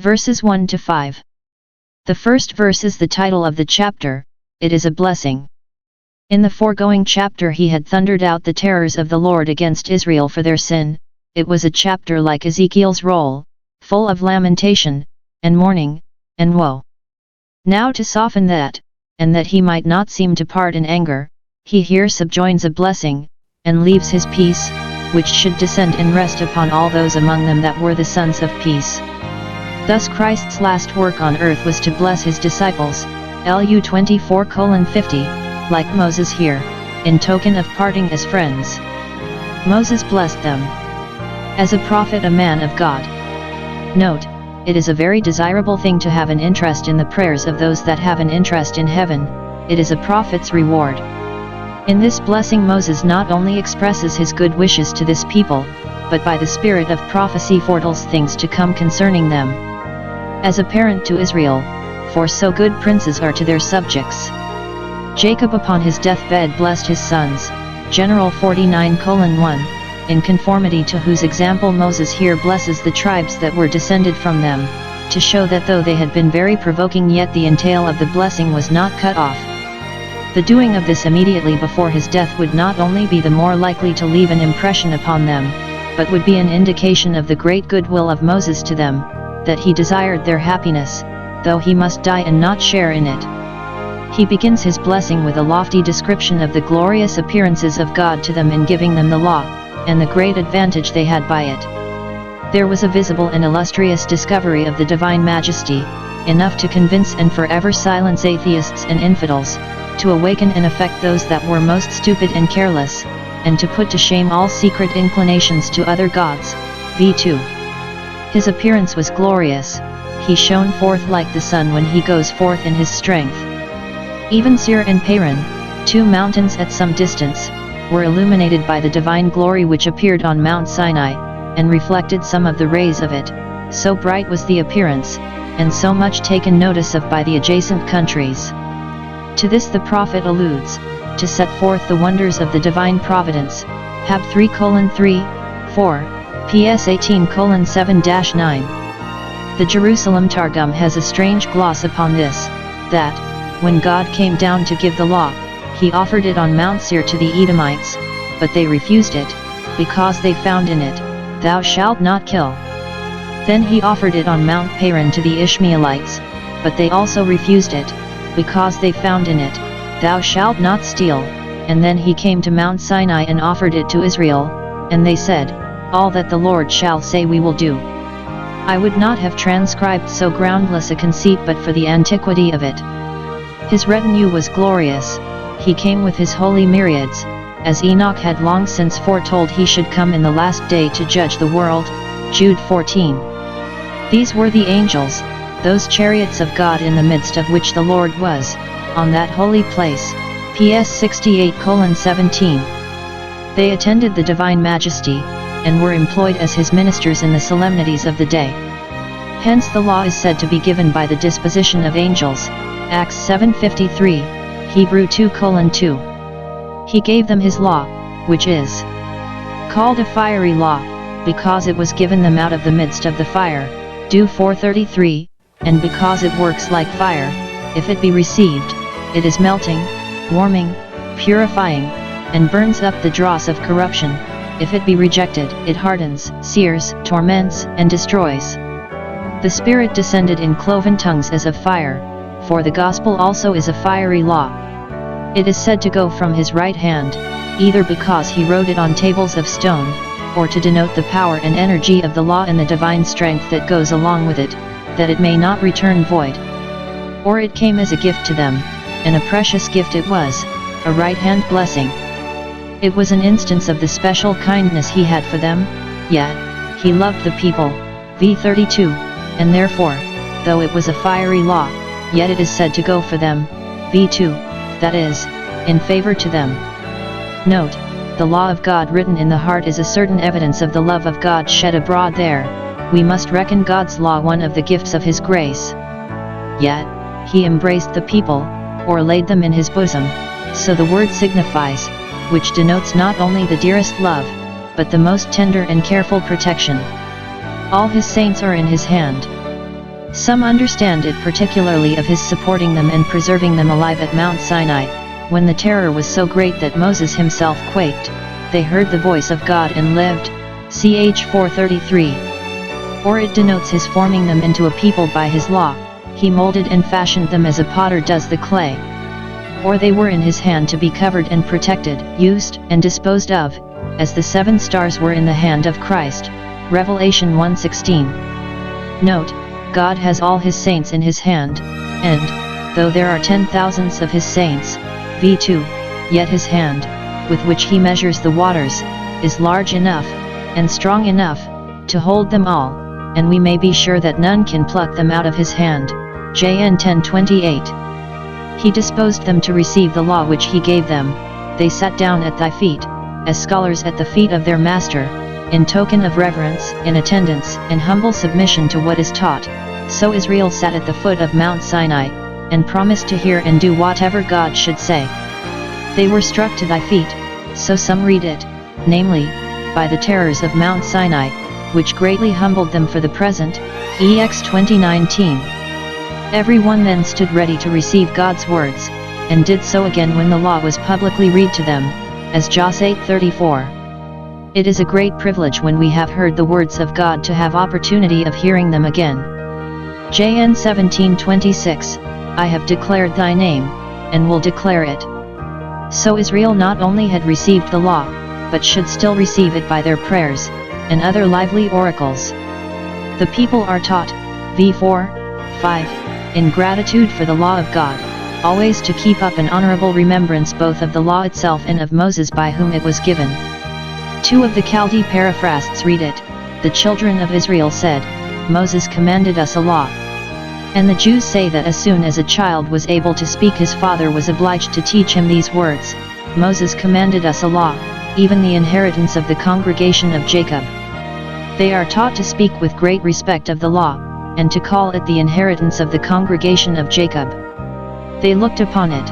Verses 1 to 5. The first verse is the title of the chapter. It is a blessing. In the foregoing chapter he had thundered out the terrors of the Lord against Israel for their sin. It was a chapter like Ezekiel's roll, full of lamentation, and mourning, and woe. Now to soften that, and that he might not seem to part in anger, he here subjoins a blessing, and leaves his peace, which should descend and rest upon all those among them that were the sons of peace. Thus Christ's last work on earth was to bless his disciples, Lu 24:50, like Moses here, in token of parting as friends. Moses blessed them. As a prophet, a man of God. Note, it is a very desirable thing to have an interest in the prayers of those that have an interest in heaven. It is a prophet's reward. In this blessing Moses not only expresses his good wishes to this people, but by the spirit of prophecy foretells things to come concerning them. As a parent to Israel, for so good princes are to their subjects. Jacob upon his deathbed blessed his sons, General 49:1, in conformity to whose example Moses here blesses the tribes that were descended from them, to show that though they had been very provoking yet the entail of the blessing was not cut off. The doing of this immediately before his death would not only be the more likely to leave an impression upon them, but would be an indication of the great goodwill of Moses to them, that he desired their happiness, though he must die and not share in it. He begins his blessing with a lofty description of the glorious appearances of God to them in giving them the law, and the great advantage they had by it. There was a visible and illustrious discovery of the divine majesty, enough to convince and forever silence atheists and infidels, to awaken and affect those that were most stupid and careless, and to put to shame all secret inclinations to other gods. v2. His appearance was glorious. He shone forth like the sun when he goes forth in his strength. Even Seir and Paran, two mountains at some distance, were illuminated by the divine glory which appeared on Mount Sinai, and reflected some of the rays of it, so bright was the appearance, and so much taken notice of by the adjacent countries. To this the prophet alludes, to set forth the wonders of the divine providence, Hab 3:3, 4, PS 18:7-9. The Jerusalem Targum has a strange gloss upon this, that, when God came down to give the law, he offered it on Mount Seir to the Edomites, but they refused it, because they found in it, "Thou shalt not kill." Then he offered it on Mount Paran to the Ishmaelites, but they also refused it, because they found in it, "Thou shalt not steal." And then he came to Mount Sinai and offered it to Israel, and they said, "All that the Lord shall say we will do." I would not have transcribed so groundless a conceit but for the antiquity of it. His retinue was glorious. He came with his holy myriads, as Enoch had long since foretold he should come in the last day to judge the world, Jude 14. These were the angels, those chariots of God in the midst of which the Lord was, on that holy place, PS 68:17. They attended the divine majesty, and were employed as his ministers in the solemnities of the day. Hence the law is said to be given by the disposition of angels, Acts 7:53, Hebrew 2:2. He gave them his law, which is called a fiery law, because it was given them out of the midst of the fire, Do 4:33, and because it works like fire. If it be received, it is melting, warming, purifying, and burns up the dross of corruption. If it be rejected, it hardens, sears, torments, and destroys. The Spirit descended in cloven tongues as of fire, for the gospel also is a fiery law. It is said to go from his right hand, either because he wrote it on tables of stone, or to denote the power and energy of the law and the divine strength that goes along with it, that it may not return void. Or it came as a gift to them, and a precious gift it was, a right-hand blessing. It was an instance of the special kindness he had for them, yet, he loved the people, v32, and therefore, though it was a fiery law, yet it is said to go for them, v2, that is, in favor to them. Note, the law of God written in the heart is a certain evidence of the love of God shed abroad there. We must reckon God's law one of the gifts of his grace. Yet, he embraced the people, or laid them in his bosom, so the word signifies, which denotes not only the dearest love, but the most tender and careful protection. All his saints are in his hand. Some understand it particularly of his supporting them and preserving them alive at Mount Sinai, when the terror was so great that Moses himself quaked. They heard the voice of God and lived. Ch 433. Or it denotes his forming them into a people by his law. He molded and fashioned them as a potter does the clay. Or they were in his hand to be covered and protected, used and disposed of, as the 7 stars were in the hand of Christ. Revelation 1:16. Note, God has all his saints in his hand, and, though there are 10,000s of his saints, v2, yet his hand, with which he measures the waters, is large enough, and strong enough, to hold them all, and we may be sure that none can pluck them out of his hand. John 10:28. He disposed them to receive the law which he gave them. They sat down at thy feet, as scholars at the feet of their master, in token of reverence, in attendance, and humble submission to what is taught. So Israel sat at the foot of Mount Sinai, and promised to hear and do whatever God should say. They were struck to thy feet, so some read it, namely, by the terrors of Mount Sinai, which greatly humbled them for the present. Ex 20:19. Everyone then stood ready to receive God's words, and did so again when the law was publicly read to them, as Jos 8:34. It is a great privilege when we have heard the words of God to have opportunity of hearing them again. John 17:26, I have declared thy name, and will declare it. So Israel not only had received the law, but should still receive it by their prayers, and other lively oracles. The people are taught, v4, 5, in gratitude for the law of God, always to keep up an honorable remembrance both of the law itself and of Moses by whom it was given. 2 of the Chaldee paraphrasts read it, the children of Israel said, Moses commanded us a law. And the Jews say that as soon as a child was able to speak his father was obliged to teach him these words, Moses commanded us a law, even the inheritance of the congregation of Jacob. They are taught to speak with great respect of the law, and to call it the inheritance of the congregation of Jacob. They looked upon it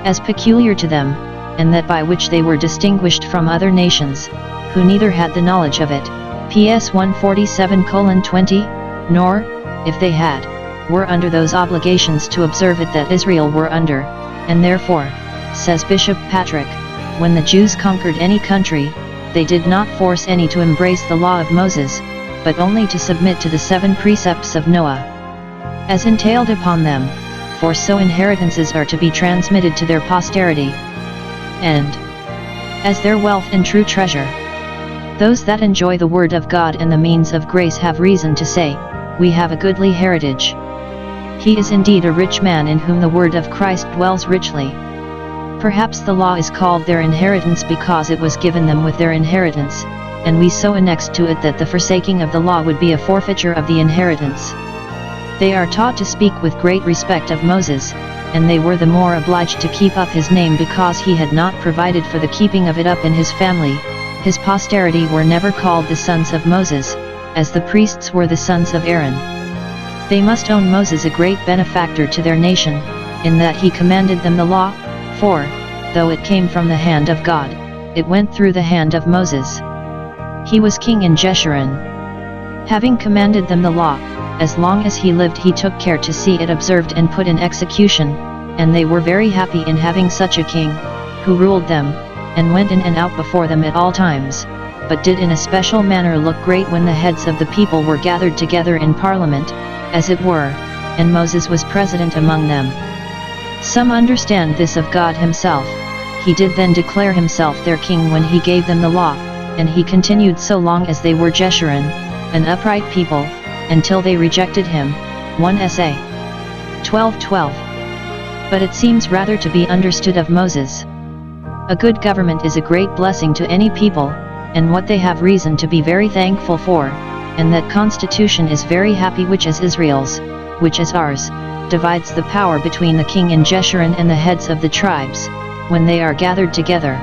as peculiar to them, and that by which they were distinguished from other nations, who neither had the knowledge of it. PS 147:20, nor, if they had, were under those obligations to observe it that Israel were under, and therefore, says Bishop Patrick, when the Jews conquered any country, they did not force any to embrace the law of Moses, but only to submit to the 7 precepts of Noah, as entailed upon them, for so inheritances are to be transmitted to their posterity, and as their wealth and true treasure. Those that enjoy the word of God and the means of grace have reason to say, we have a goodly heritage. He is indeed a rich man in whom the word of Christ dwells richly. Perhaps the law is called their inheritance because it was given them with their inheritance, and we so annexed to it that the forsaking of the law would be a forfeiture of the inheritance. They are taught to speak with great respect of Moses, and they were the more obliged to keep up his name because he had not provided for the keeping of it up in his family. His posterity were never called the sons of Moses, as the priests were the sons of Aaron. They must own Moses a great benefactor to their nation, in that he commanded them the law, for, though it came from the hand of God, it went through the hand of Moses. He was king in Jeshurun. Having commanded them the law, as long as he lived he took care to see it observed and put in execution, and they were very happy in having such a king, who ruled them, and went in and out before them at all times, but did in a special manner look great when the heads of the people were gathered together in parliament, as it were, and Moses was president among them. Some understand this of God himself. He did then declare himself their king when he gave them the law, and he continued so long as they were Jeshurun, an upright people, until they rejected him. 1 Sa. 12:12. But it seems rather to be understood of Moses. A good government is a great blessing to any people, and what they have reason to be very thankful for, and that constitution is very happy which is Israel's, which is ours, divides the power between the king in Jeshurun and the heads of the tribes, when they are gathered together.